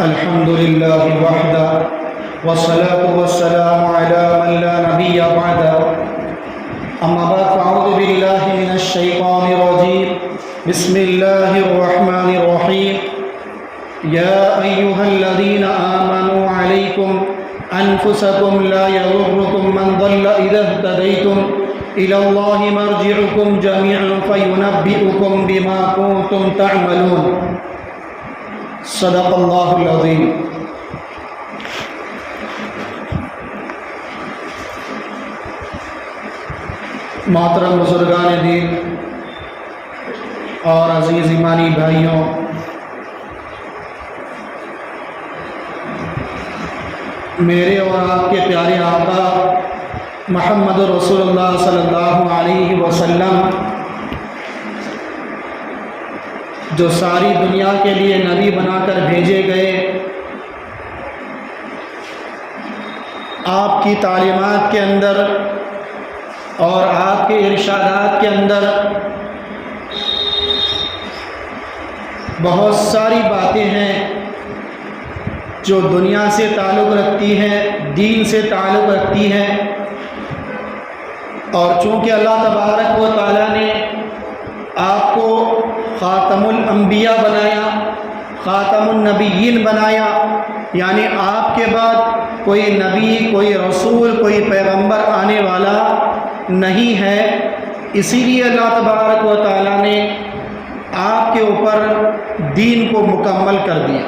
الحمد لله وحده والصلاة والسلام على من لا نبي بعده أما بعد فأعوذ بالله من الشيطان الرجيم بسم الله الرحمن الرحيم يا أيها الذين آمنوا عليكم أنفسكم لا يضركم من ضل إذا اهتديتم إلى الله مرجعكم جميعا فينبئكم بما كنتم تعملون صدق اللہ العظیم۔ محترم بزرگان دین اور عزیز ایمانی بھائیوں، میرے اور آپ کے پیارے آقا محمد رسول اللہ صلی اللہ علیہ وسلم جو ساری دنیا کے لیے نبی بنا کر بھیجے گئے، آپ کی تعلیمات کے اندر اور آپ کے ارشادات کے اندر بہت ساری باتیں ہیں جو دنیا سے تعلق رکھتی ہیں، دین سے تعلق رکھتی ہیں، اور چونکہ اللہ تبارک و تعالیٰ نے آپ کو خاتم الانبیاء بنایا، خاتم النبیین بنایا، یعنی آپ کے بعد کوئی نبی، کوئی رسول، کوئی پیغمبر آنے والا نہیں ہے، اسی لیے اللہ تبارک و تعالیٰ نے آپ کے اوپر دین کو مکمل کر دیا،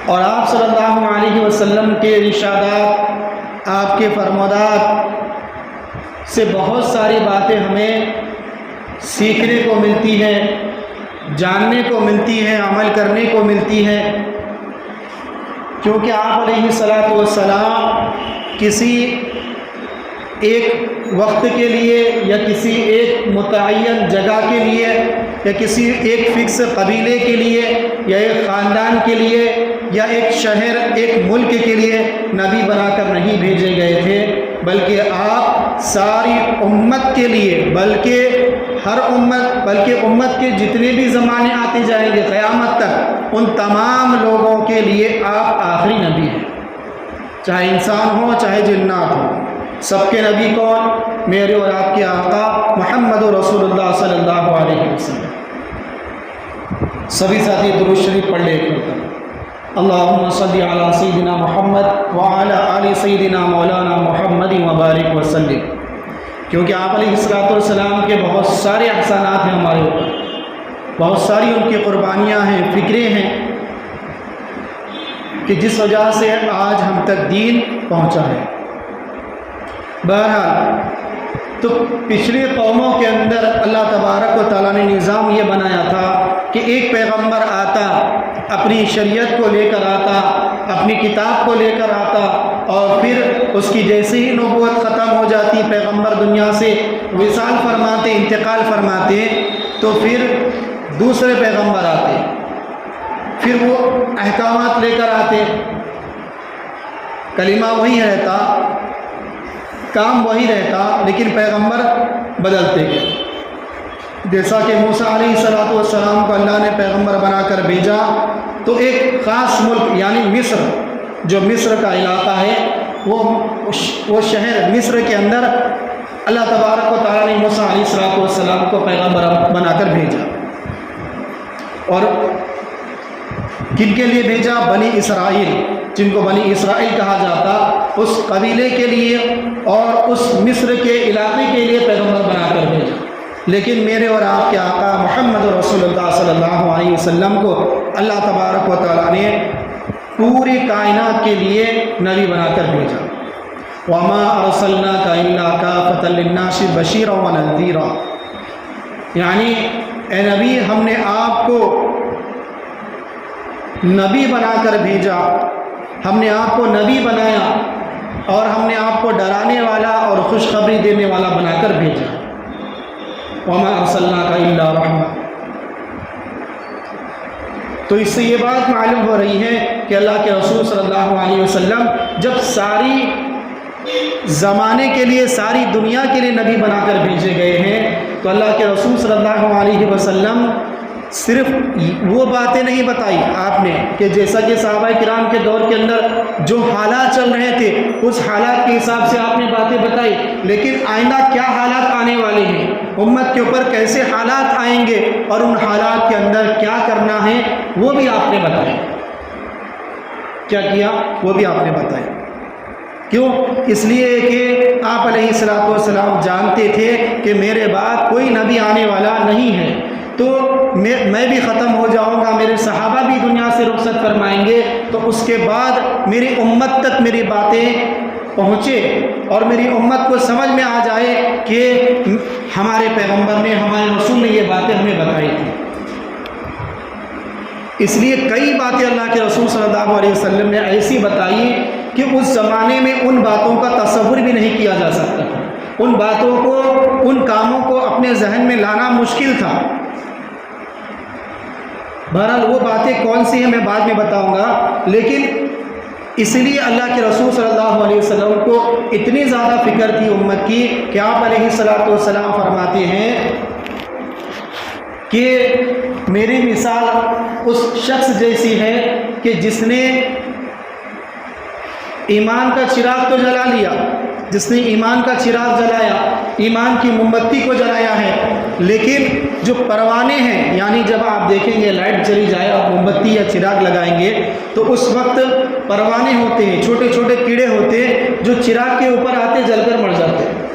اور آپ صلی اللہ علیہ وسلم کے ارشادات، آپ کے فرمودات سے بہت ساری باتیں ہمیں سیکھنے کو ملتی ہیں، جاننے کو ملتی ہیں، عمل کرنے کو ملتی ہیں، کیونکہ آپ علیہ الصلاۃ والسلام کسی ایک وقت کے لیے یا کسی ایک متعین جگہ کے لیے یا کسی ایک فکس قبیلے کے لیے یا ایک خاندان کے لیے یا ایک شہر، ایک ملک کے لیے نبی بنا کر نہیں بھیجے گئے تھے، بلکہ آپ ساری امت کے لیے، بلکہ ہر امت، بلکہ امت کے جتنے بھی زمانے آتے جائیں گے قیامت تک، ان تمام لوگوں کے لیے آپ آخری نبی ہیں، چاہے انسان ہو چاہے جنات ہو، سب کے نبی کون؟ میرے اور آپ کے آقا محمد رسول اللہ صلی اللہ علیہ وسلم۔ سبھی ساتھی درود شریف پڑھ لے کر اللہم صلی علی سیدنا محمد وعلی آل سیدنا مولانا محمد وبارک وسلم، کیونکہ آپ علیہ السلام کے بہت سارے احسانات ہیں ہمارے اوپر، بہت ساری ان کی قربانیاں ہیں، فکریں ہیں، کہ جس وجہ سے آج ہم تک دین پہنچا ہے۔ بہرحال تو پچھلی قوموں کے اندر اللہ تبارک و تعالیٰ نے نظام یہ بنایا تھا کہ ایک پیغمبر آتا، اپنی شریعت کو لے کر آتا، اپنی کتاب کو لے کر آتا، اور پھر اس کی جیسے ہی نبوت ختم ہو جاتی، پیغمبر دنیا سے وصال فرماتے، انتقال فرماتے، تو پھر دوسرے پیغمبر آتے، پھر وہ احکامات لے کر آتے، کلمہ وہی رہتا، کام وہی رہتا، لیکن پیغمبر بدلتے گئے۔ جیسا کہ موسیٰ علیہ السلام کو اللہ نے پیغمبر بنا کر بھیجا، تو ایک خاص ملک یعنی مصر، جو مصر کا علاقہ ہے، وہ شہر مصر کے اندر اللہ تبارک و تعالیٰ نے موسیٰ علیہ السلام کو پیغمبر بنا کر بھیجا، اور کن کے لیے بھیجا؟ بنی اسرائیل، جن کو بنی اسرائیل کہا جاتا، اس قبیلے کے لیے اور اس مصر کے علاقے کے لیے پیغمبر بنا کر بھیجا۔ لیکن میرے اور آپ کے آقا محمد رسول اللہ صلی اللہ علیہ وسلم کو اللہ تبارک و تعالیٰ نے پوری کائنات کے لیے نبی بنا کر بھیجا۔ وَمَا أَرْسَلْنَاكَ إِلَّا كَافَةً لِلنَّاسِ بَشِيرًا وَنَذِيرًا، یعنی اے نبی، ہم نے آپ کو نبی بنا کر بھیجا، ہم نے آپ کو نبی بنایا، اور ہم نے آپ کو ڈرانے والا اور خوشخبری دینے والا بنا کر بھیجا۔ وَمَا أَرْسَلْنَاكَ إِلَّا رَحْمَةً۔ تو اس سے یہ بات معلوم ہو رہی ہے کہ اللہ کے رسول صلی اللہ علیہ وسلم جب ساری زمانے کے لیے، ساری دنیا کے لیے نبی بنا کر بھیجے گئے ہیں، تو اللہ کے رسول صلی اللہ علیہ وسلم صرف وہ باتیں نہیں بتائی آپ نے کہ جیسا کہ صحابہ کرام کے دور کے اندر جو حالات چل رہے تھے اس حالات کے حساب سے آپ نے باتیں بتائی، لیکن آئندہ کیا حالات آنے والے ہیں، امت کے اوپر کیسے حالات آئیں گے اور ان حالات کے اندر کیا کرنا ہے وہ بھی آپ نے بتایا۔ کیا کیا وہ بھی آپ نے بتایا۔ کیوں؟ اس لیے کہ آپ علیہ الصلوۃ والسلام جانتے تھے کہ میرے بعد کوئی نبی آنے والا نہیں ہے، تو میں بھی ختم ہو جاؤں گا، میرے صحابہ بھی دنیا سے رخصت فرمائیں گے، تو اس کے بعد میری امت تک میری باتیں پہنچے اور میری امت کو سمجھ میں آ جائے کہ ہمارے پیغمبر نے، ہمارے رسول نے یہ باتیں ہمیں بتائی تھی۔ اس لیے کئی باتیں اللہ کے رسول صلی اللہ علیہ وسلم نے ایسی بتائی کہ اس زمانے میں ان باتوں کا تصور بھی نہیں کیا جا سکتا تھا، ان باتوں کو، ان کاموں کو اپنے ذہن میں لانا مشکل تھا۔ بہرحال وہ باتیں کون سی ہیں میں بعد میں بتاؤں گا، لیکن اس لیے اللہ کے رسول صلی اللہ علیہ وسلم کو اتنی زیادہ فکر تھی امت کی کہ آپ علیہ الصلوۃ والسلام فرماتے ہیں کہ میری مثال اس شخص جیسی ہے کہ جس نے ایمان کا چراغ تو جلا لیا، جس نے ایمان کا چراغ جلایا، ایمان کی موم بتی کو جلایا ہے، لیکن جو پروانے ہیں، یعنی جب آپ دیکھیں گے لائٹ چلی جائے اور موم بتی یا چراغ لگائیں گے تو اس وقت پروانے ہوتے ہیں، چھوٹے چھوٹے کیڑے ہوتے ہیں جو چراغ کے اوپر آتے جل کر مر جاتے ہیں۔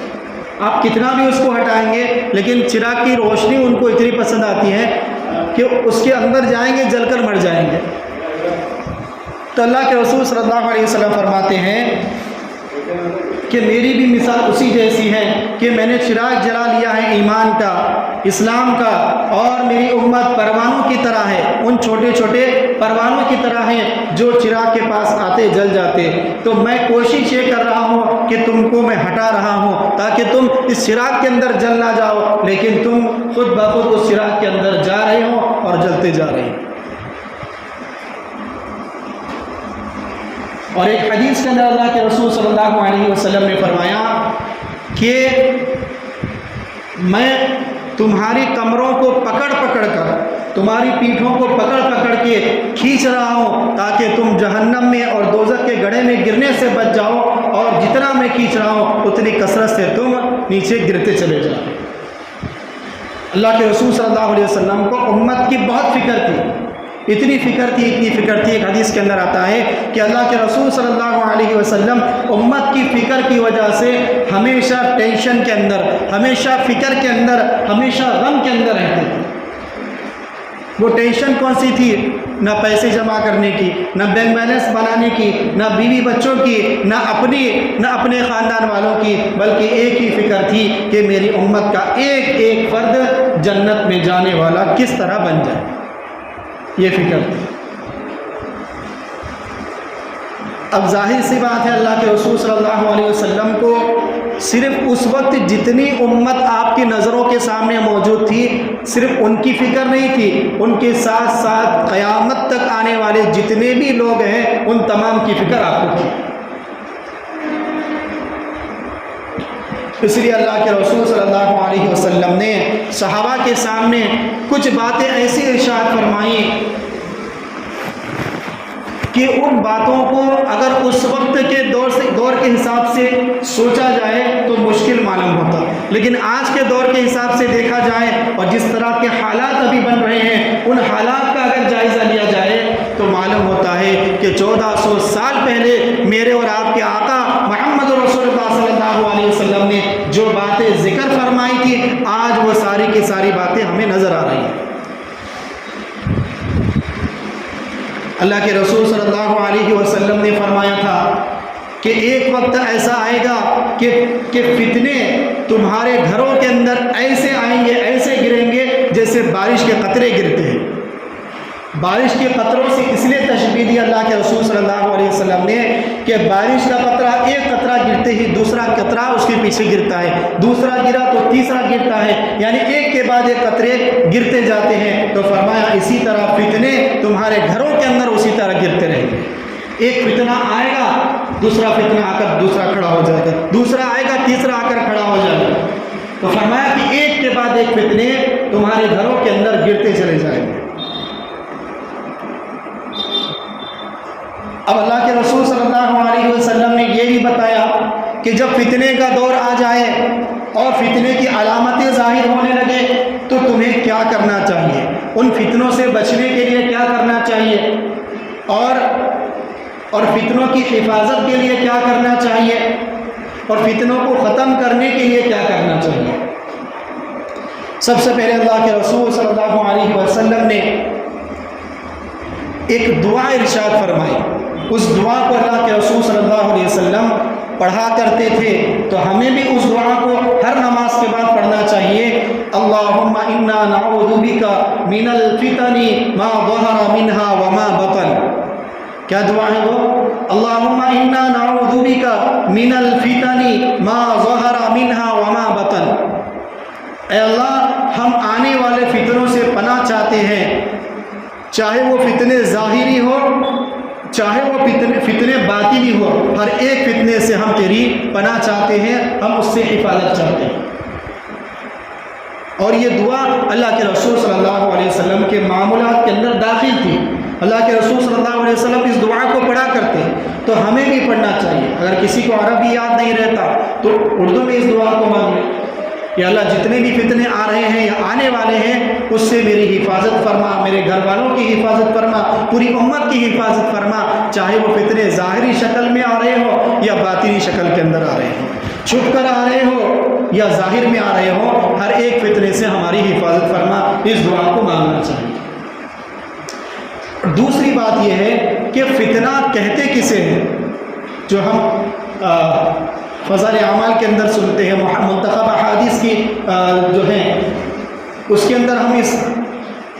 آپ کتنا بھی اس کو ہٹائیں گے لیکن چراغ کی روشنی ان کو اتنی پسند آتی ہے کہ اس کے اندر جائیں گے جل کر مر جائیں گے۔ تو اللہ کے رسول صلی اللہ علیہ وسلم فرماتے ہیں کہ میری بھی مثال اسی جیسی ہے کہ میں نے چراغ جلا لیا ہے ایمان کا، اسلام کا، اور میری امت پروانوں کی طرح ہے، ان چھوٹے چھوٹے پروانوں کی طرح ہیں جو چراغ کے پاس آتے جل جاتے۔ تو میں کوشش یہ کر رہا ہوں کہ تم کو میں ہٹا رہا ہوں تاکہ تم اس چراغ کے اندر جل نہ جاؤ، لیکن تم خود بخود اس چراغ کے اندر جا رہے ہو اور جلتے جا رہے ہو۔ اور ایک حدیث کے اندر اللہ کے رسول صلی اللہ علیہ وسلم نے فرمایا کہ میں تمہاری کمروں کو پکڑ پکڑ کر، تمہاری پیٹھوں کو پکڑ پکڑ کے کھینچ رہا ہوں تاکہ تم جہنم میں اور دوزخ کے گڑھے میں گرنے سے بچ جاؤ، اور جتنا میں کھینچ رہا ہوں اتنی کثرت سے تم نیچے گرتے چلے جاؤ۔ اللہ کے رسول صلی اللہ علیہ وسلم کو امت کی بہت فکر تھی، اتنی فکر تھی، اتنی فکر تھی۔ ایک حدیث کے اندر آتا ہے کہ اللہ کے رسول صلی اللہ علیہ وسلم امت کی فکر کی وجہ سے ہمیشہ ٹینشن کے اندر، ہمیشہ فکر کے اندر، ہمیشہ غم کے اندر رہتے تھے۔ وہ ٹینشن کون سی تھی؟ نہ پیسے جمع کرنے کی، نہ بینک بیلنس بنانے کی، نہ بیوی بچوں کی، نہ اپنے خاندان والوں کی، بلکہ ایک ہی فکر تھی کہ میری امت کا ایک ایک فرد جنت میں جانے والا کس طرح بن جائے، یہ فکر تھی۔ اب ظاہر سی بات ہے اللہ کے رسول صلی اللہ علیہ وسلم کو صرف اس وقت جتنی امت آپ کی نظروں کے سامنے موجود تھی صرف ان کی فکر نہیں تھی، ان کے ساتھ ساتھ قیامت تک آنے والے جتنے بھی لوگ ہیں ان تمام کی فکر آپ کو تھی۔ اس لیے اللہ کے رسول صلی اللہ علیہ وسلم نے صحابہ کے سامنے کچھ باتیں ایسی ارشاد فرمائیں کہ ان باتوں کو اگر اس وقت کے دور کے حساب سے سوچا جائے تو مشکل معلوم ہوتا، لیکن آج کے دور کے حساب سے دیکھا جائے اور جس طرح کے حالات ابھی بن رہے ہیں ان حالات کا اگر جائزہ لیا جائے تو معلوم ہوتا ہے کہ 1400 سال پہلے میرے اور آپ کے آقا محمد رسول اللہ صلی اللہ علیہ وسلم نے جو باتیں ذکر فرمائی تھی آج وہ ساری کی ساری باتیں ہمیں نظر آ رہی ہیں۔ اللہ کے رسول صلی اللہ علیہ وسلم نے فرمایا تھا کہ ایک وقت ایسا آئے گا کہ فتنے تمہارے گھروں کے اندر ایسے آئیں گے، ایسے گریں گے جیسے بارش کے قطرے گرتے ہیں۔ بارش کے قطروں سے اس لیے تشبیہ دی اللہ کے رسول صلی اللہ علیہ وسلم نے کہ بارش کا قطرہ، ایک قطرہ گرتے ہی دوسرا قطرہ اس کے پیچھے گرتا ہے، دوسرا گرا تو تیسرا گرتا ہے، یعنی ایک کے بعد ایک قطرے گرتے جاتے ہیں۔ تو فرمایا اسی طرح فتنے تمہارے گھروں کے اندر اسی طرح گرتے رہیں گے۔ ایک فتنہ آئے گا، دوسرا فتنہ آ کر دوسرا کھڑا ہو جائے گا، دوسرا آئے گا، تیسرا آ کر کھڑا ہو جائے گا۔ تو فرمایا کہ ایک کے بعد ایک فتنے تمہارے گھروں کے اندر گرتے چلے جائیں گے۔ وسلم نے یہ بھی بتایا کہ جب فتنے کا دور آ جائے اور فتنے کی علامتیں ظاہر ہونے لگے تو تمہیں کیا کرنا چاہیے، ان فتنوں سے بچنے کے لیے کیا کرنا چاہیے، اور فتنوں کی حفاظت کے لیے کیا کرنا چاہیے، اور فتنوں کو ختم کرنے کے لیے کیا کرنا چاہیے۔ سب سے پہلے اللہ کے رسول صلی اللہ علیہ وسلم نے ایک دعا ارشاد فرمائی، اس دعا کو اللہ کے رسول صلی اللہ علیہ وسلم پڑھا کرتے تھے، تو ہمیں بھی اس دعا کو ہر نماز کے بعد پڑھنا چاہیے۔ اللہم انا نعوذ بک من الفتن ما ظہر منها وما بطن۔ کیا دعا ہے وہ؟ اللہم انا نعوذ بک من الفتن ما ظہر منها وما بطن۔ اے اللہ، ہم آنے والے فتنوں سے پناہ چاہتے ہیں، چاہے وہ فتنے ظاہری ہو چاہے وہ فتنے باطنی ہو، ہر ایک فتنے سے ہم تیری پناہ چاہتے ہیں، ہم اس سے حفاظت چاہتے ہیں۔ اور یہ دعا اللہ کے رسول صلی اللہ علیہ وسلم کے معمولات کے اندر داخل تھی۔ اللہ کے رسول صلی اللہ علیہ وسلم اس دعا کو پڑھا کرتے، تو ہمیں بھی پڑھنا چاہیے۔ اگر کسی کو عربی یاد نہیں رہتا تو اردو میں اس دعا کو مانگ لیں، یا اللہ جتنے بھی فتنے آ رہے ہیں یا آنے والے ہیں اس سے میری حفاظت فرما، میرے گھر والوں کی حفاظت فرما، پوری امت کی حفاظت فرما، چاہے وہ فتنے ظاہری شکل میں آ رہے ہو یا باطنی شکل کے اندر آ رہے ہوں، چھپ کر آ رہے ہو یا ظاہر میں آ رہے ہو، ہر ایک فتنے سے ہماری حفاظت فرما۔ اس دعا کو مانگنا چاہیے۔ دوسری بات یہ ہے کہ فتنہ کہتے کسے ہیں، جو ہم فضائل اعمال کے اندر سنتے ہیں، منتخب احادیث کی جو ہیں اس کے اندر ہم اس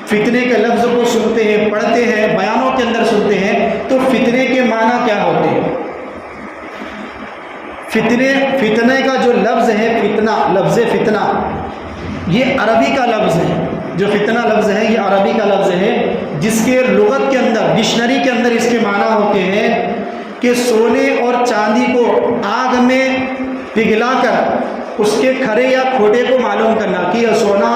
فتنے کے لفظ کو سنتے ہیں، پڑھتے ہیں، بیانوں کے اندر سنتے ہیں، تو فتنے کے معنی کیا ہوتے ہیں؟ فتنے کا جو لفظ ہے، لفظ فتنہ یہ عربی کا لفظ ہے۔ جو فتنہ لفظ ہے یہ عربی کا لفظ ہے، جس کے لغت کے اندر، ڈکشنری کے اندر اس کے معنی ہوتے ہیں کہ سونے اور چاندی کو آگ میں پگھلا کر اس کے کھرے یا کھوٹے کو معلوم کرنا کہ یہ سونا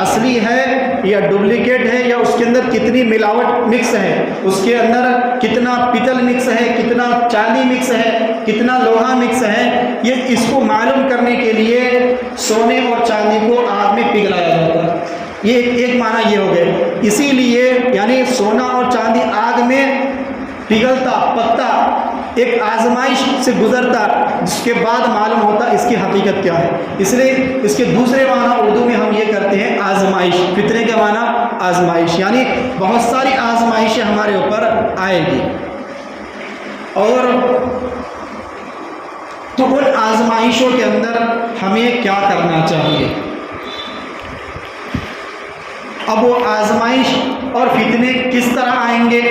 اصلی ہے یا ڈپلیکیٹ ہے، یا اس کے اندر کتنی ملاوٹ مکس ہے، اس کے اندر کتنا پتل مکس ہے، کتنا چاندی مکس ہے، کتنا لوہا مکس ہے، یہ اس کو معلوم کرنے کے لیے سونے اور چاندی کو آگ میں پگھلایا جاتا ہے۔ یہ ایک معنی یہ ہو گیا۔ اسی لیے یعنی سونا اور چاندی آگ میں پگھلتا، پکتا، ایک آزمائش سے گزرتا، جس کے بعد معلوم ہوتا اس کی حقیقت کیا ہے۔ اس لیے اس کے دوسرے معنی اردو میں ہم یہ کرتے ہیں آزمائش۔ فتنے کا معنی آزمائش، یعنی بہت ساری آزمائشیں ہمارے اوپر آئے گی، اور تو ان آزمائشوں کے اندر ہمیں کیا کرنا چاہیے۔ اب وہ آزمائش اور فتنے کس طرح آئیں گے؟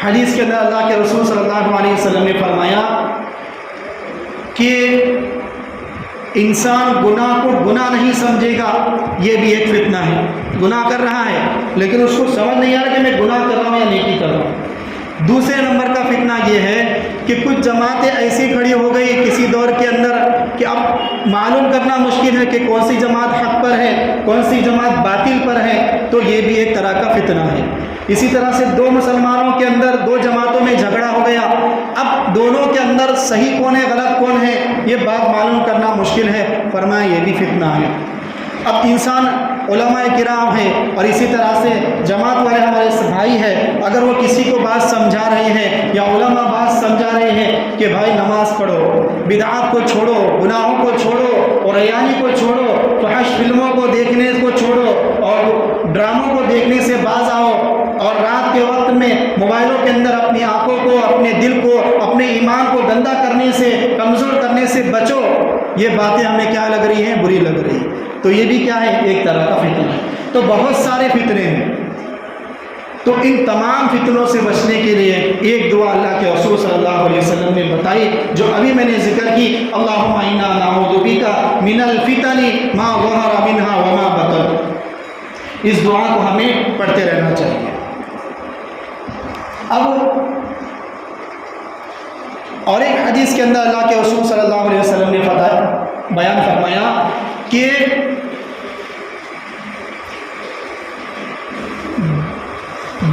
حدیث کے اندر اللہ کے رسول صلی اللہ علیہ وسلم نے فرمایا کہ انسان گناہ کو گناہ نہیں سمجھے گا، یہ بھی ایک فتنہ ہے۔ گناہ کر رہا ہے لیکن اس کو سمجھ نہیں آ رہا کہ میں گناہ کر رہا ہوں یا نیکی کر رہا ہوں۔ دوسرے نمبر کا فتنہ یہ ہے کہ کچھ جماعتیں ایسی کھڑی ہو گئی کسی دور کے اندر کہ اب معلوم کرنا مشکل ہے کہ کون سی جماعت حق پر ہے، کون سی جماعت باطل پر ہے، تو یہ بھی ایک طرح کا فتنہ ہے۔ اسی طرح سے دو مسلمانوں کے اندر دو جماعتوں میں جھگڑا ہو گیا، اب دونوں کے اندر صحیح کون ہے غلط کون ہے یہ بات معلوم کرنا مشکل ہے، فرمایا یہ بھی فتنہ ہے۔ اب انسان علماء کرام ہے اور اسی طرح سے جماعت والے ہمارے بھائی ہیں، اگر وہ کسی کو بات سمجھا رہے ہیں یا علماء بات سمجھا رہے ہیں کہ بھائی نماز پڑھو، بدعات کو چھوڑو، گناہوں کو چھوڑو، اور ریانی کو چھوڑو، فحش فلموں کو دیکھنے کو چھوڑو اور ڈراموں کو دیکھنے سے باز آؤ، اور رات کے وقت میں موبائلوں کے اندر اپنی آنکھوں کو، اپنے دل کو، اپنے ایمان کو گندا کرنے سے، کمزور کرنے سے بچو، یہ باتیں ہمیں کیا لگ رہی ہیں؟ بری لگ رہی ہیں۔ تو یہ بھی کیا ہے؟ ایک طرح کا فتنہ ہے۔ تو بہت سارے فتنے ہیں، تو ان تمام فتنوں سے بچنے کے لیے ایک دعا اللہ کے رسول صلی اللہ علیہ وسلم نے بتائی، جو ابھی میں نے ذکر کی، اللہم انا نعوذ بک من الفتن ما ظہر منها وما بطن۔ اس دعا کو ہمیں پڑھتے رہنا چاہیے۔ اب اور ایک حدیث کے اندر اللہ کے رسول صلی اللہ علیہ وسلم نے بیان فرمایا کہ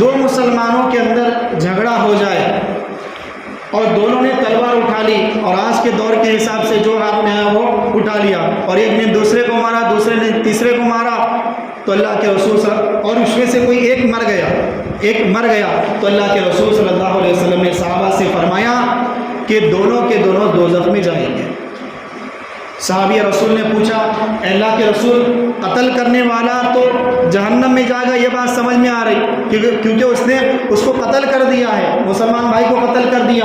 دو مسلمانوں کے اندر جھگڑا ہو جائے اور دونوں نے تلوار اٹھا لی اور آج کے دور کے حساب سے جو ہاتھ میں آیا وہ اٹھا لیا، اور ایک نے دوسرے کو مارا، دوسرے نے تیسرے کو مارا، تو اللہ کے رسول اور اس میں سے کوئی ایک مر گیا تو اللہ کے رسول صلی اللہ علیہ وسلم نے صحابہ سے فرمایا کہ دونوں کے دونوں دوزخ میں جائیں گے۔ صحابی رسول نے پوچھا اے اللہ کے رسول، قتل کرنے والا تو جہنم میں جائے گا، یہ بات سمجھ میں آ رہی کیونکہ اس نے اس کو قتل کر دیا ہے، مسلمان بھائی کو قتل کر دیا،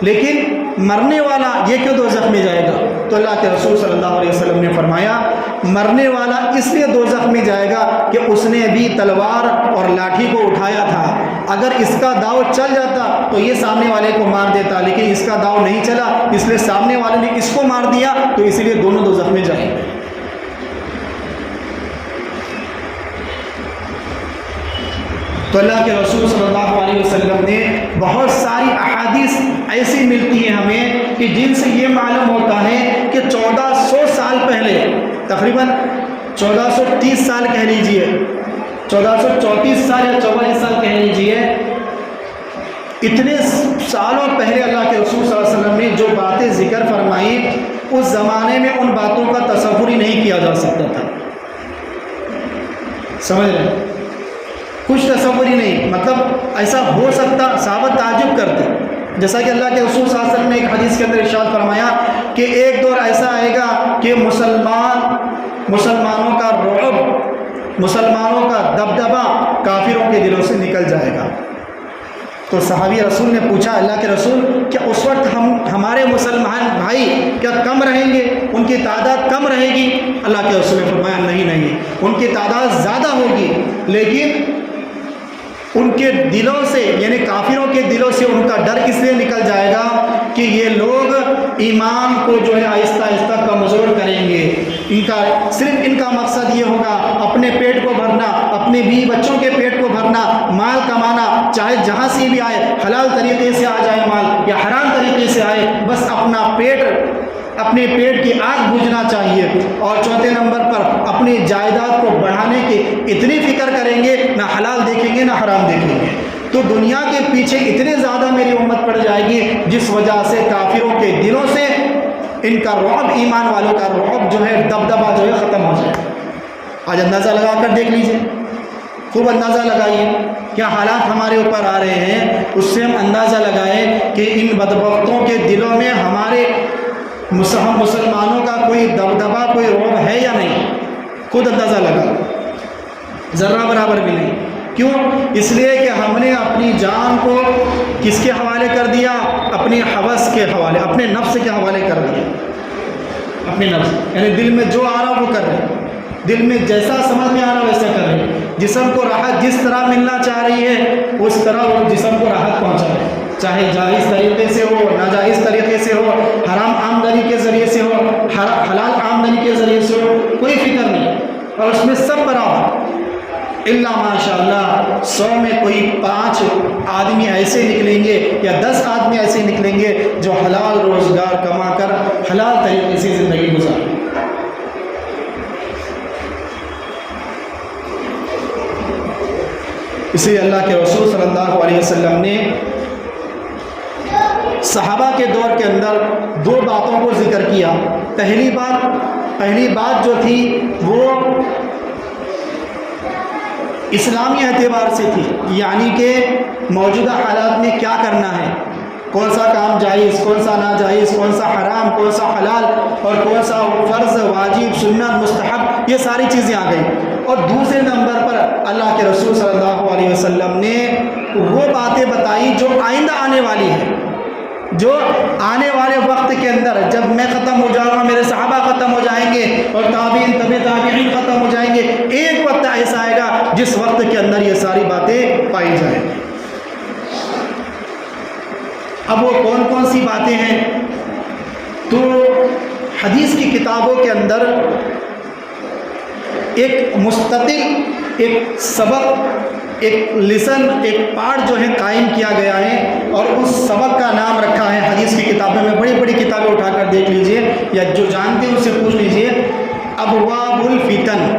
لیکن مرنے والا یہ کیوں دوزخ میں جائے گا؟ تو اللہ کے رسول صلی اللہ علیہ وسلم نے فرمایا مرنے والا اس لیے دوزخ میں جائے گا کہ اس نے بھی تلوار اور لاٹھی کو اٹھایا تھا، اگر اس کا داؤ چل جاتا تو یہ سامنے والے کو مار دیتا، لیکن اس کا داؤ نہیں چلا، اس لیے سامنے والے نے اس کو مار دیا، تو اس لیے دونوں دوزخ میں جائیں گے۔ تو اللہ کے رسول صلی اللہ علیہ وسلم نے بہت ساری احادیث ایسی ملتی ہیں ہمیں کہ جن سے یہ معلوم ہوتا ہے کہ 1400 سال پہلے، تقریباً 1430 سال کہہ لیجئے، 1434 سال یا 44 سال کہہ لیجئے، اتنے سالوں پہلے اللہ کے رسول صلی اللہ علیہ وسلم نے جو باتیں ذکر فرمائی، اس زمانے میں ان باتوں کا تصور ہی نہیں کیا جا سکتا تھا۔ سمجھ رہے ہیں؟ کچھ تصور ہی نہیں، مطلب ایسا ہو سکتا، صحابہ تعجب کرتے، جیسا کہ اللہ کے رسول صلی اللہ علیہ وسلم نے ایک حدیث کے اندر ارشاد فرمایا کہ ایک دور ایسا آئے گا کہ مسلمانوں کا رعب، مسلمانوں کا دبدبہ کافروں کے دلوں سے نکل جائے گا۔ تو صحابی رسول نے پوچھا اللہ کے رسول، کیا اس وقت ہمارے مسلمان بھائی کیا کم رہیں گے، ان کی تعداد کم رہے گی؟ اللہ کے رسول نے فرمایا نہیں، ان کی تعداد زیادہ ہوگی، لیکن ان کے دلوں سے، یعنی کافروں کے دلوں سے ان کا ڈر اس لیے نکل جائے گا کہ یہ لوگ ایمان کو جو ہے آہستہ آہستہ کمزور کریں گے، صرف ان کا مقصد یہ ہوگا اپنے پیٹ کو بھرنا، اپنے بیوی بچوں کے پیٹ کو بھرنا، مال کمانا، چاہے جہاں سے بھی آئے، حلال طریقے سے آ جائے مال یا حرام طریقے سے آئے، بس اپنے پیٹ کی آگ بجھنا چاہیے، اور چوتھے نمبر پر اپنی جائیداد کو بڑھانے کی اتنی فکر کریں گے، نہ حلال دیکھیں گے نہ حرام دیکھیں گے۔ تو دنیا کے پیچھے اتنے زیادہ میری امت پڑ جائے گی جس وجہ سے کافروں کے دلوں سے ان کا رعب، ایمان والوں کا رعب جو ہے، دبدبہ جو ہے ختم ہو جائے۔ آج اندازہ لگا کر دیکھ لیجئے، خوب اندازہ لگائیے کیا حالات ہمارے اوپر آ رہے ہیں، اس سے ہم اندازہ لگائیں کہ ان بدبختوں کے دلوں میں ہمارے مسلمانوں کا کوئی دبدبہ، کوئی رعب ہے یا نہیں۔ خود اندازہ لگا، ذرہ برابر بھی نہیں۔ کیوں؟ اس لیے کہ ہم نے اپنی جان کو کس کے حوالے کر دیا؟ اپنی حوث کے حوالے، اپنے نفس کے حوالے کر دیا۔ اپنے نفس، یعنی دل میں جو آ رہا وہ کر رہے، دل میں جیسا سمجھ میں آ رہا ویسا کر رہے، جسم کو راحت جس طرح ملنا چاہ رہی ہے اس طرح وہ جسم کو راحت پہنچا رہے، چاہے جائز طریقے سے ہو، ناجائز طریقے سے ہو، حرام آمدنی کے ذریعے سے ہو، حلال آمدنی کے ذریعے سے ہو، کوئی فکر نہیں، اور اس میں سب برابر، الا ماشاء اللہ 100 میں کوئی 5 آدمی ایسے نکلیں گے یا 10 آدمی ایسے نکلیں گے جو حلال روزگار کما کر حلال طریقے سے زندگی گزاریں۔ اس لیے اللہ کے رسول صلی اللہ علیہ وسلم نے صحابہ کے دور کے اندر 2 باتوں کو ذکر کیا۔ پہلی بات جو تھی وہ اسلامی اعتبار سے تھی، یعنی کہ موجودہ حالات میں کیا کرنا ہے، کون سا کام جائز، کون سا ناجائز، کون سا حرام، کون سا حلال، اور کون سا فرض، واجب، سنت، مستحب، یہ ساری چیزیں آ گئی۔ اور دوسرے نمبر پر اللہ کے رسول صلی اللہ علیہ وسلم نے وہ باتیں بتائی جو آئندہ آنے والی ہے، جو آنے والے وقت کے اندر جب میں ختم ہو جاؤں گا، میرے صحابہ ختم ہو جائیں گے اور تابعین تابعین ختم ہو جائیں گے، ایک وقت ایسا آئے گا جس وقت کے اندر یہ ساری باتیں پائی جائیں گی۔ اب وہ کون سی باتیں ہیں؟ تو حدیث کی کتابوں کے اندر ایک مستقل ایک سبق، ایک لیسن، ایک پارٹ جو ہے قائم کیا گیا ہے، اور اس سبق کا نام رکھا ہے حدیث کی کتابوں میں، بڑی بڑی کتابیں اٹھا کر دیکھ لیجئے، یا جو جانتے ہیں اس سے پوچھ لیجئے، ابواب الفتن،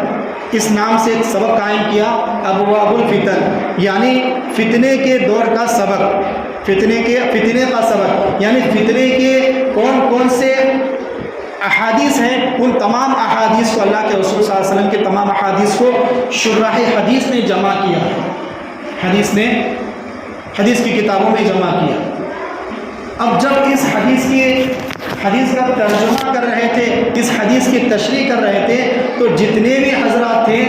اس نام سے ایک سبق قائم کیا، ابواب الفتن، یعنی فتنے کے دور کا سبق۔ فتنے کا سبب، یعنی فتنے کے کون کون سے احادیث ہیں، ان تمام احادیث کو اللہ کے رسول صلی اللہ علیہ وسلم کے تمام احادیث کو شراح حدیث نے جمع کیا، حدیث کی کتابوں میں جمع کیا۔ اب جب اس حدیث کا ترجمہ کر رہے تھے، اس حدیث کی تشریح کر رہے تھے، تو جتنے بھی حضرات تھے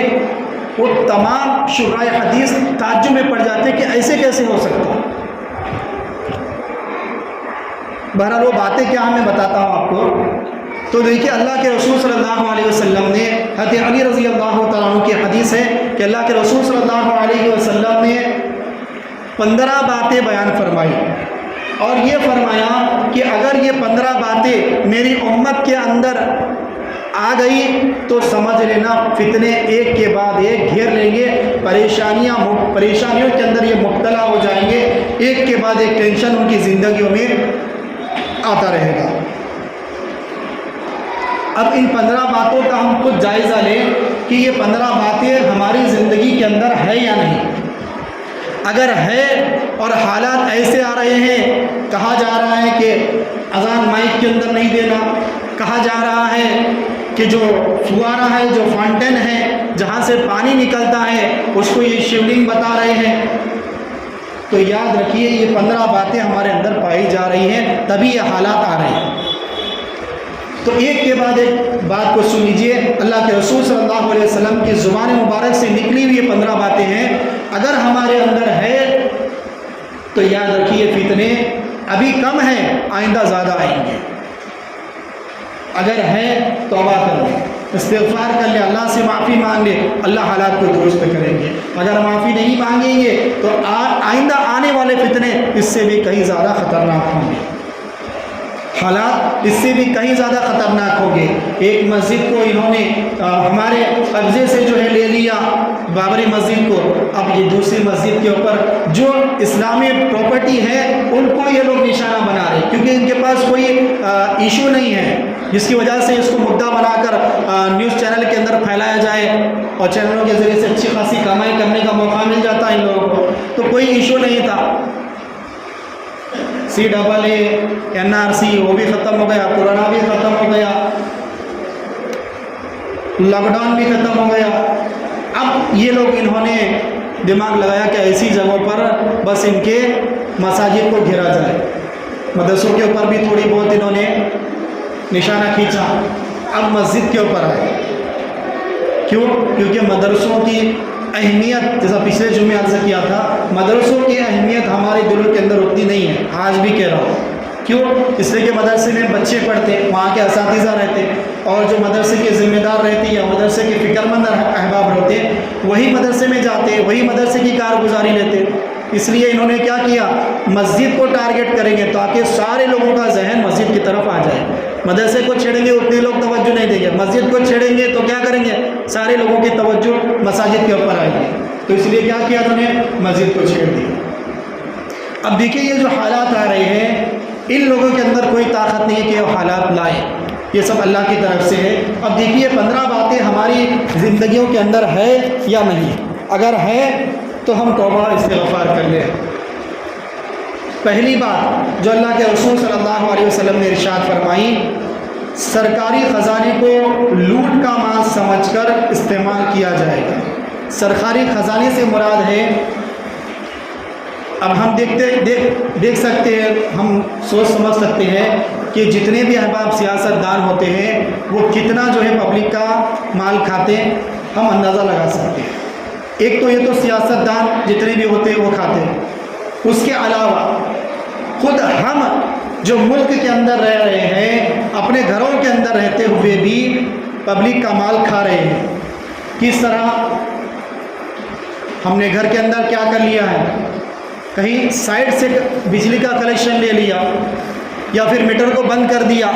وہ تمام شراح حدیث تعجب میں پڑ جاتے کہ ایسے کیسے ہو سکتا ہے۔ بہرحال وہ باتیں کیا میں بتاتا ہوں آپ کو۔ تو دیکھیے اللہ کے رسول صلی اللہ علیہ وسلم نے، حضرت علی رضی اللہ تعالیٰ عنہ کی حدیث ہے کہ اللہ کے رسول صلی اللہ علیہ وسلم نے 15 باتیں بیان فرمائی، اور یہ فرمایا کہ اگر یہ 15 باتیں میری امت کے اندر آ گئی تو سمجھ لینا فتنے ایک کے بعد ایک گھیر لیں گے، پریشانیوں کے اندر یہ مبتلا ہو جائیں گے، ایک کے بعد ایک ٹینشن ان کی زندگیوں میں آتا رہے گا۔ اب ان 15 باتوں کا ہم خود جائزہ لیں کہ یہ 15 باتیں ہماری زندگی کے اندر ہے یا نہیں۔ اگر ہے اور حالات ایسے آ رہے ہیں، کہا جا رہا ہے کہ اذان مائک کے اندر نہیں دینا، کہا جا رہا ہے کہ جو فوارہ ہے، جو فاؤنٹین ہے، جہاں سے پانی نکلتا ہے اس کو یہ شیولنگ بتا رہے ہیں، تو یاد رکھیے یہ 15 باتیں ہمارے اندر پائی جا رہی ہیں، تبھی یہ حالات آ رہے ہیں۔ تو ایک کے بعد ایک بات کو سن لیجئے، اللہ کے رسول صلی اللہ علیہ وسلم کی زبان مبارک سے نکلی ہوئی یہ 15 باتیں ہیں، اگر ہمارے اندر ہے تو یاد رکھیے فتنے ابھی کم ہیں، آئندہ زیادہ آئیں گے۔ اگر ہے توبہ کر لیں، استغفار کر لیں، اللہ سے معافی مانگ لیں، اللہ حالات کو درست کریں گے۔ اگر معافی نہیں مانگیں گے تو آئندہ آنے والے فتنے اس سے بھی کہیں زیادہ خطرناک ہوں گے، حالات اس سے بھی کہیں زیادہ خطرناک ہوں گے۔ ایک مسجد کو انہوں نے ہمارے قبضے سے جو ہے لے لیا، بابری مسجد کو، اب یہ دوسری مسجد کے اوپر جو اسلامی پراپرٹی ہے ان کو یہ لوگ نشانہ بنا رہے ہیں، کیونکہ ان کے پاس کوئی ایشو نہیں ہے جس کی وجہ سے اس کو مدعا بنا کر نیوز چینل کے اندر پھیلایا جائے اور چینلوں کے ذریعے سے اچھی خاصی کمائی کرنے کا موقع مل جاتا ہے ان لوگوں کو۔ تو کوئی ایشو نہیں تھا، CAA NRC وہ بھی ختم ہو گیا، کورونا بھی ختم ہو گیا، لاک ڈاؤن بھی ختم ہو گیا۔ اب یہ لوگ انہوں نے دماغ لگایا کہ ایسی جگہوں پر بس ان کے مساجد کو گھیرا جائے، مدرسوں کے اوپر بھی تھوڑی بہت انہوں نے نشانہ کھینچا، اب مسجد کے اوپر آئے۔ کیوں؟ کیونکہ مدرسوں کی اہمیت، جیسا پچھلے جمعے عرض کیا تھا، مدرسوں کی اہمیت ہمارے دلوں کے اندر اتنی نہیں ہے، آج بھی کہہ رہا ہوں۔ کیوں؟ اس لیے کہ مدرسے میں بچے پڑھتے، وہاں کے اساتذہ رہتے، اور جو مدرسے کے ذمہ دار رہتے یا مدرسے کے فکر مند احباب رہتے وہی مدرسے میں جاتے، وہی مدرسے کی کارگزاری لیتے۔ اس لیے انہوں نے کیا کیا، مسجد کو ٹارگٹ کریں گے تاکہ سارے لوگوں کا ذہن مسجد کی طرف آ جائے۔ مدرسے کو چھیڑیں گے اتنے لوگ توجہ نہیں دیں گے، مسجد کو چھیڑیں گے تو کیا کریں گے، سارے لوگوں کی توجہ مساجد کے اوپر آئے گی۔ تو اس لیے کیا کیا انہوں نے، مسجد کو چھیڑ دیا۔ اب دیکھیے یہ جو حالات آ رہے ہیں، ان لوگوں کے اندر کوئی طاقت نہیں ہے کہ وہ حالات لائیں، یہ سب اللہ کی طرف سے ہے۔ اب دیکھیے 15 باتیں ہماری زندگیوں کے اندر ہے یا نہیں، اگر ہے تو ہم توبہ استغفار کر لیں۔ پہلی بات جو اللہ کے رسول صلی اللہ علیہ وسلم نے ارشاد فرمائی، سرکاری خزانے کو لوٹ کا مال سمجھ کر استعمال کیا جائے گا۔ سرکاری خزانے سے مراد ہے، اب ہم دیکھ سکتے ہیں، ہم سوچ سمجھ سکتے ہیں کہ جتنے بھی احباب سیاست دان ہوتے ہیں وہ کتنا جو ہے پبلک کا مال کھاتے ہیں، ہم اندازہ لگا سکتے ہیں۔ ایک تو یہ تو سیاست دان جتنے بھی ہوتے ہیں وہ کھاتے ہیں، اس کے علاوہ خود ہم جو ملک کے اندر رہ رہے ہیں، اپنے گھروں کے اندر رہتے ہوئے بھی پبلک کا مال کھا رہے ہیں۔ کس طرح؟ ہم نے گھر کے اندر کیا کر لیا ہے، کہیں سائڈ سے بجلی کا کلیکشن لے لیا یا پھر میٹر کو بند کر دیا۔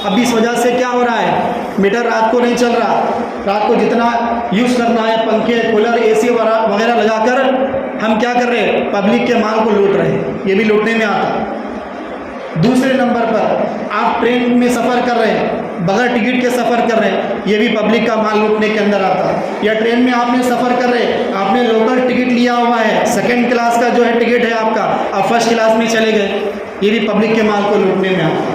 اب اس وجہ سے کیا ہو رہا ہے، میٹر رات کو نہیں چل رہا، رات کو جتنا یوز کرنا ہے پنکھے کولر AC وغیرہ لگا کر ہم کیا کر رہے ہیں، پبلک کے مال کو لوٹ رہے ہیں، یہ بھی لوٹنے میں آتا۔ دوسرے نمبر پر آپ ٹرین میں سفر کر رہے ہیں، بغیر ٹکٹ کے سفر کر رہے ہیں، یہ بھی پبلک کا مال لوٹنے کے اندر آتا ہے۔ یا ٹرین میں آپ نے سفر کر رہے ہیں، آپ نے لوکل ٹکٹ لیا ہوا ہے، سیکنڈ کلاس کا جو ہے ٹکٹ ہے آپ کا، آپ فرسٹ کلاس میں چلے گئے، یہ بھی پبلک کے مال کو لوٹنے میں آتا ہے۔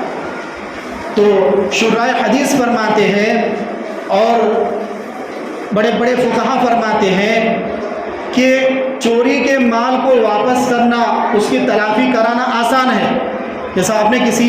تو شرائع حدیث فرماتے ہیں اور بڑے بڑے فقہا فرماتے ہیں کہ چوری کے مال کو واپس کرنا، اس کی تلافی کرانا آسان ہے۔ جیسا آپ نے کسی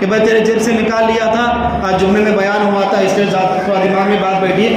کہ بھائی تیرے جیب سے نکال لیا تھا، آج جمعے میں بیان ہوا تھا، اس لیے تھوڑا دماغ میں بات بیٹھی ہے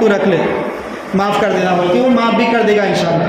تو رکھ لے، معاف کر دینا، بلکہ وہ معاف بھی کر دے گا انشاءاللہ،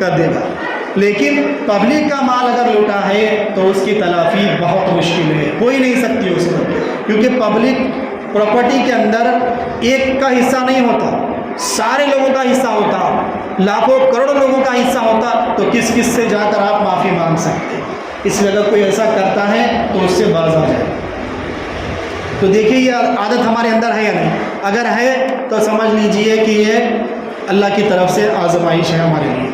کر دے گا۔ لیکن پبلک کا مال اگر لوٹا ہے تو اس کی تلافی بہت مشکل ہے، ہو ہی نہیں سکتی اس کو، کیونکہ پبلک پراپرٹی کے اندر ایک کا حصہ نہیں ہوتا، سارے لوگوں کا حصہ ہوتا، لاکھوں کروڑوں لوگوں کا حصہ ہوتا، تو کس کس سے جا کر آپ معافی مانگ سکتے؟ اس لیے اگر کوئی ایسا کرتا ہے تو اس سے باز آ جائے۔ تو دیکھیے یہ عادت ہمارے اندر ہے یا نہیں؟ اگر ہے تو سمجھ لیجئے کہ یہ اللہ کی طرف سے آزمائش ہے ہمارے لیے۔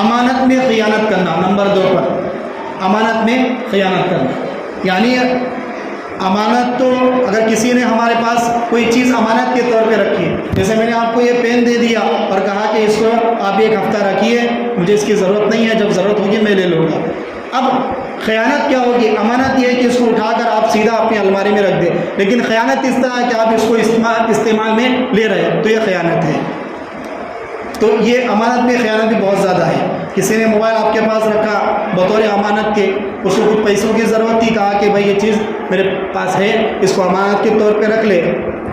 امانت میں خیانت کرنا، نمبر 2 پر امانت میں خیانت کرنا، یعنی امانت تو اگر کسی نے ہمارے پاس کوئی چیز امانت کے طور پہ رکھی ہے، جیسے میں نے آپ کو یہ پین دے دیا اور کہا کہ اس کو آپ 1 ہفتہ رکھیے، مجھے اس کی ضرورت نہیں ہے، جب ضرورت ہوگی میں لے لوں گا۔ اب خیانت کیا ہوگی؟ امانت یہ ہے کہ اس کو اٹھا کر آپ سیدھا اپنی الماری میں رکھ دیں، لیکن خیانت اس طرح ہے کہ آپ اس کو استعمال میں لے رہے ہیں، تو یہ خیانت ہے۔ تو یہ امانت میں خیانت بھی بہت زیادہ ہے۔ کسی نے موبائل آپ کے پاس رکھا بطور امانت کے، اس کو کچھ پیسوں کی ضرورت تھی، کہا کہ بھائی یہ چیز میرے پاس ہے، اس کو امانت کے طور پہ رکھ لے،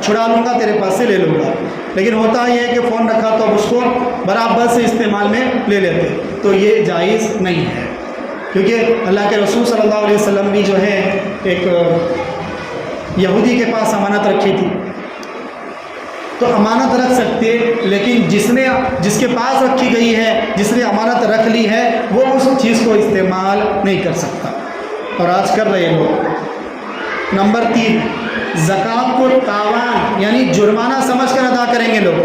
چھڑا لوں گا، تیرے پاس سے لے لوں گا۔ لیکن ہوتا یہ ہے کہ فون رکھا تو اب اس کو برابر سے استعمال میں لے لیتے، تو یہ جائز نہیں ہے، کیونکہ اللہ کے رسول صلی اللہ علیہ وسلم بھی جو ہے ایک یہودی کے پاس امانت رکھی تھی، تو امانت رکھ سکتے، لیکن جس کے پاس رکھی گئی ہے، جس نے امانت رکھ لی ہے، وہ اس چیز کو استعمال نہیں کر سکتا، اور آج کر رہے لوگ۔ نمبر 3، زکوٰۃ کو تاوان یعنی جرمانہ سمجھ کر ادا کریں گے لوگ،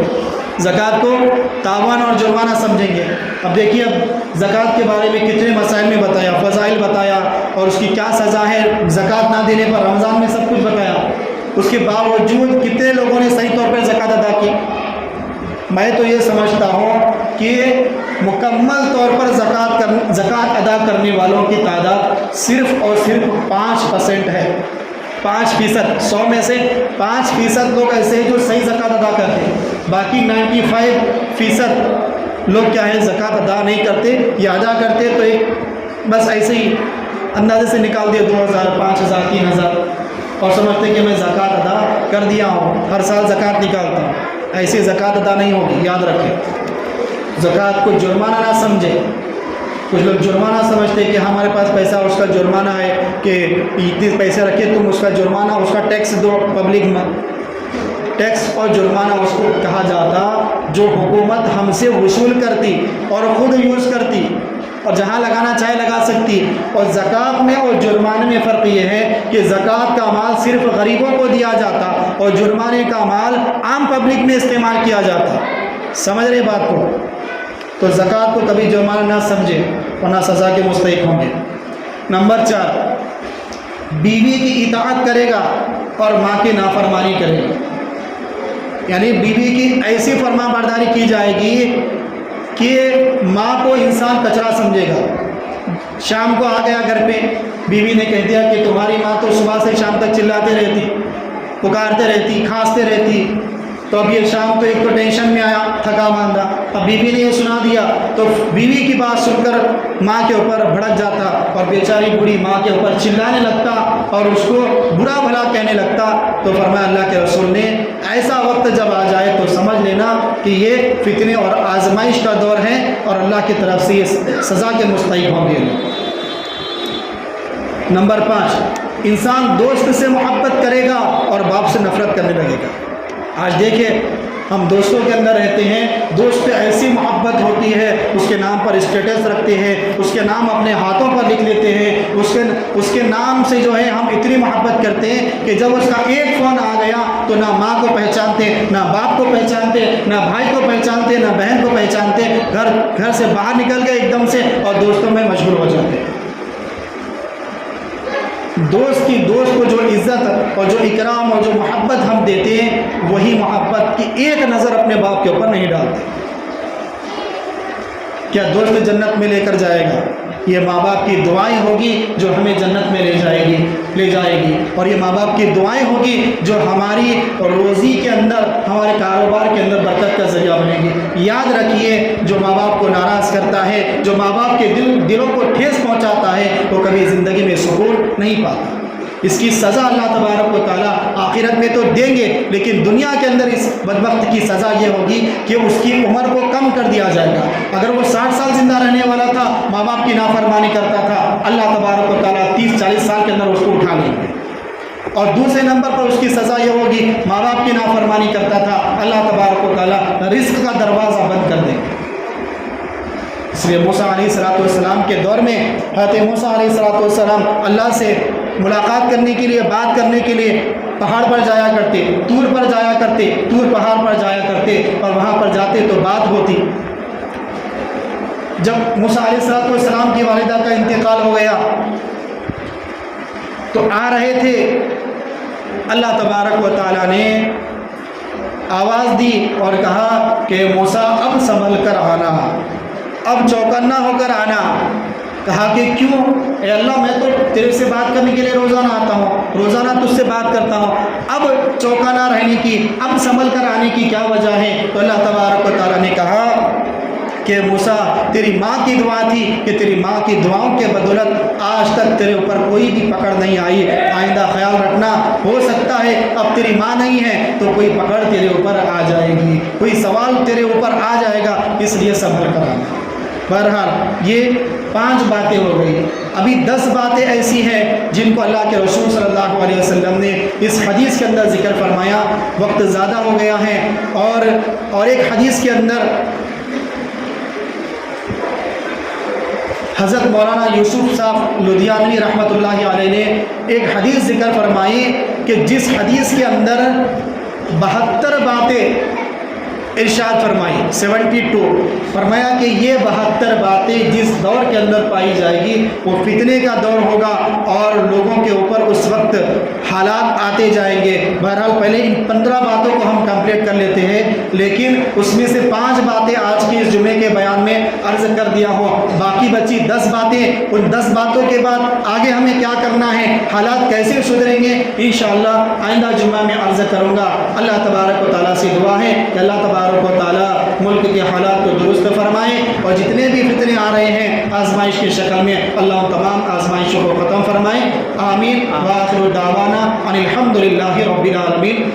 زکوٰۃ کو تاوان اور جرمانہ سمجھیں گے۔ اب دیکھیے، اب زکوٰۃ کے بارے میں کتنے مسائل میں بتایا، فضائل بتایا، اور اس کی کیا سزا ہے زکوٰۃ نہ دینے پر، رمضان میں سب کچھ بتایا، اس کے باوجود کتنے لوگوں نے صحیح طور پر زکوٰۃ ادا کی؟ میں تو یہ سمجھتا ہوں کہ مکمل طور پر زکوٰۃ ادا کرنے والوں کی تعداد صرف اور صرف 5% ہے، 5%، 100 میں سے 5% لوگ ایسے ہیں جو صحیح زکوٰۃ ادا کرتے ہیں، باقی 95% لوگ کیا ہے زکوٰۃ ادا نہیں کرتے، یا ادا کرتے تو ایک بس ایسے ہی اندازے سے نکال دیا 2000 5000 3000 اور سمجھتے کہ میں زکوٰۃ ادا کر دیا ہوں، ہر سال زکوٰۃ نکالتا ہوں، ایسے زکوٰۃ ادا نہیں ہوگی، یاد رکھیں۔ زکوٰۃ کو جرمانہ نہ سمجھے، کچھ لوگ جرمانہ سمجھتے کہ ہمارے پاس پیسہ اس کا جرمانہ ہے، کہ اتنے پیسے رکھے تم اس کا جرمانہ، اس کا ٹیکس دو پبلک میں۔ ٹیکس اور جرمانہ اس کو کہا جاتا جو حکومت ہم سے وصول کرتی اور خود یوز کرتی، اور جہاں لگانا چاہے لگا سکتی۔ اور زکوٰۃ میں اور جرمانے میں فرق یہ ہے کہ زکوٰۃ کا مال صرف غریبوں کو دیا جاتا اور جرمانے کا مال عام پبلک میں استعمال کیا جاتا۔ سمجھ رہے بات کو؟ تو زکوٰۃ کو کبھی جرمانہ نہ سمجھے ورنہ سزا کے مستحق ہوں گے۔ نمبر 4، بیوی کی اطاعت کرے گا اور ماں کی نافرمانی کرے گا، یعنی بیوی کی ایسی فرما برداری کی جائے گی کہ ماں کو انسان کچرا سمجھے گا۔ شام کو آ گیا گھر پہ، بیوی نے کہہ دیا کہ تمہاری ماں تو صبح سے شام تک چلاتے رہتی، پکارتے رہتی، کھانستے رہتی، تو اب یہ شام تو ایک تو ٹینشن میں آیا، تھکا ماندہ، اب بیوی نے یہ سنا دیا تو بیوی کی بات سن کر ماں کے اوپر بھڑک جاتا اور بیچاری بوڑھی ماں کے اوپر چلانے لگتا اور اس کو برا بھلا کہنے لگتا۔ تو فرمایا اللہ کے رسول نے ایسا وقت جب آ جائے تو سمجھ لینا کہ یہ فتنے اور آزمائش کا دور ہے اور اللہ کی طرف سے یہ سزا کے مستحق ہوں گے۔ نمبر 5، انسان دوست سے محبت کرے گا اور باپ سے نفرت کرنے لگے گا۔ آج دیکھیں ہم دوستوں کے اندر رہتے ہیں، دوست پہ ایسی محبت ہوتی ہے، اس کے نام پر اسٹیٹس رکھتے ہیں، اس کے نام اپنے ہاتھوں پر لکھ لیتے ہیں، اس کے نام سے جو ہے ہم اتنی محبت کرتے ہیں کہ جب اس کا ایک فون آ گیا تو نہ ماں کو پہچانتے، نہ باپ کو پہچانتے، نہ بھائی کو پہچانتے، نہ بہن کو پہچانتے، گھر سے باہر نکل گئے ایک دم سے اور دوستوں میں مشغول ہو جاتے۔ دوست کو جو عزت اور جو اکرام اور جو محبت ہم دیتے ہیں، وہی محبت کی ایک نظر اپنے باپ کے اوپر نہیں ڈالتے۔ کیا دوست جنت میں لے کر جائے گا؟ یہ ماں باپ کی دعائیں ہوگی جو ہمیں جنت میں لے جائے گی، اور یہ ماں باپ کی دعائیں ہوگی جو ہماری روزی کے اندر، ہمارے کاروبار کے اندر برکت کا ذریعہ بنے گی۔ یاد رکھیے، جو ماں باپ کو ناراض کرتا ہے، جو ماں باپ کے دلوں کو ٹھیس پہنچاتا ہے، وہ کبھی زندگی میں سکون نہیں پاتا۔ اس کی سزا اللہ تبارک و تعالیٰ آخرت میں تو دیں گے، لیکن دنیا کے اندر اس بدبخت کی سزا یہ ہوگی کہ اس کی عمر کو کم کر دیا جائے گا۔ اگر وہ 60 سال زندہ رہنے والا تھا، ماں باپ کی نافرمانی کرتا تھا، اللہ تبارک و تعالیٰ 30-40 سال کے اندر اس کو اٹھا لیں گے۔ اور دوسرے نمبر پر اس کی سزا یہ ہوگی، ماں باپ کی نافرمانی کرتا تھا، اللہ تبارک و تعالیٰ رزق کا دروازہ بند کر دیں گے۔ اس لیے موسیٰ علیہ السلام کے دور میں حضرت موسیٰ علیہ السلام اللہ سے ملاقات کرنے کے لیے، بات کرنے کے لیے پہاڑ پر جایا کرتے، طور پر جایا کرتے، طور پہاڑ پر جایا کرتے، اور وہاں پر جاتے تو بات ہوتی۔ جب موسیٰ علیہ السلام کی والدہ کا انتقال ہو گیا تو آ رہے تھے، اللہ تبارک و تعالیٰ نے آواز دی اور کہا کہ موسیٰ اب سنبھل کر آنا، اب چوکنا ہو کر آنا۔ کہا کہ کیوں؟ اے اللہ، میں تو تیرے سے بات کرنے کے لیے روزانہ آتا ہوں، روزانہ تجھ سے بات کرتا ہوں، اب چوکنا رہنے کی، اب سنبھل کر آنے کی کیا وجہ ہے؟ تو اللہ تبارک و تعالیٰ نے کہا کہ موسیٰ، تیری ماں کی دعا تھی کہ تیری ماں کی دعاؤں کے بدولت آج تک تیرے اوپر کوئی بھی پکڑ نہیں آئی، آئندہ خیال رکھنا، ہو سکتا ہے اب تیری ماں نہیں ہے تو کوئی پکڑ تیرے اوپر آ جائے گی، کوئی سوال تیرے اوپر آ جائے گا، اس لیے سنبھل کر آنا۔ بہرحال یہ 5 باتیں ہو گئی، ابھی 10 باتیں ایسی ہیں جن کو اللہ کے رسول صلی اللہ علیہ وسلم نے اس حدیث کے اندر ذکر فرمایا۔ وقت زیادہ ہو گیا ہے، اور ایک حدیث کے اندر حضرت مولانا یوسف صاحب لدھیانوی رحمۃ اللہ علیہ نے ایک حدیث ذکر فرمائی کہ جس حدیث کے اندر 72 باتیں ارشاد فرمائی، 72 فرمایا کہ یہ 72 باتیں جس دور کے اندر پائی جائے گی وہ فتنے کا دور ہوگا، اور لوگوں کے اوپر اس وقت حالات آتے جائیں گے۔ بہرحال پہلے ان 15 باتوں کو ہم کمپلیٹ کر لیتے ہیں، لیکن اس میں سے 5 باتیں آج کے اس جمعے کے بیان میں عرض کر دیا ہوں، باقی بچی 10 باتیں۔ ان 10 باتوں کے بعد آگے ہمیں کیا کرنا ہے، حالات کیسے سدھریں گے، انشاءاللہ آئندہ جمعہ میں عرض کروں گا۔ اللہ تبارک و تعالیٰ سے دعا ہے کہ اللہ تبارک و تعالیٰ ملک کے حالات کو درست فرمائے، اور جتنے بھی فتنے آ رہے ہیں آزمائش کی شکل میں، اللہ تمام آزمائشوں کو ختم فرمائے۔ آمین۔ وآخر دعوانا ان الحمد للہ رب العالمین۔